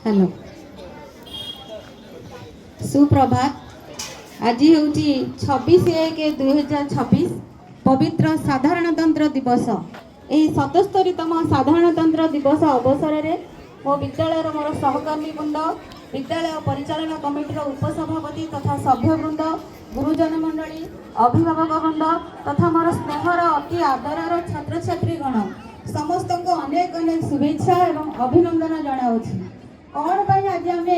Hello सुप्रभात। आज हूँ 26/1/2026 पवित्र साधारणतंत्र दिवस। यही 77तम साधारणतंत्र दिवस अवसर में मो विद्यालय मोर सहकर्मी वृंद, विद्यालय परिचालन कमिटी उपसभापति तथा सभ्यवृंद, गुरुजन मंडली, अभिभावक वृंद तथा मोर स्नेहर अति आदरर छात्र छात्रीगण समस्त को अनेक अनेक शुभेच्छा एवं अभिनंदन जनाऊँ। कौन पाई आज आम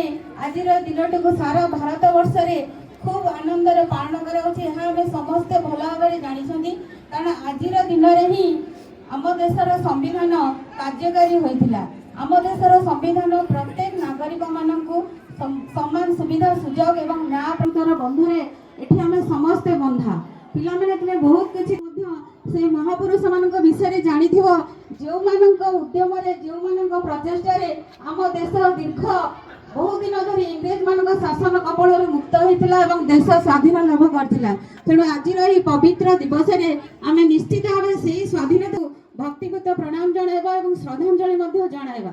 आज दिन को सारा भारत वर्ष में खूब आनंद पालन कर समस्ते भल भाव जानी, कारण आज दिन में ही आम देशर संविधान कार्यकारी होता। आम देशर संविधान प्रत्येक नागरिक मानू समान सुविधा सुजोग एवं न्याय प्रकार बंधुरे ये आम समस्ते बंधा पिला मैंने तुम्हें बहुत किसी से महापुरुष मान विषय जानी जो मान उद्यम जो प्रचेषार आम देश दीर्घ बहुत दिन धरी इंग्रेज मान शासन कबल मुक्त होता और देश स्वाधीन लाभ करता। तेणु आज पवित्र दिवस आम निश्चित भाव से स्वाधीनता भक्तिगत प्रणाम जणाइबा और श्रद्धांजलि जणाइबा।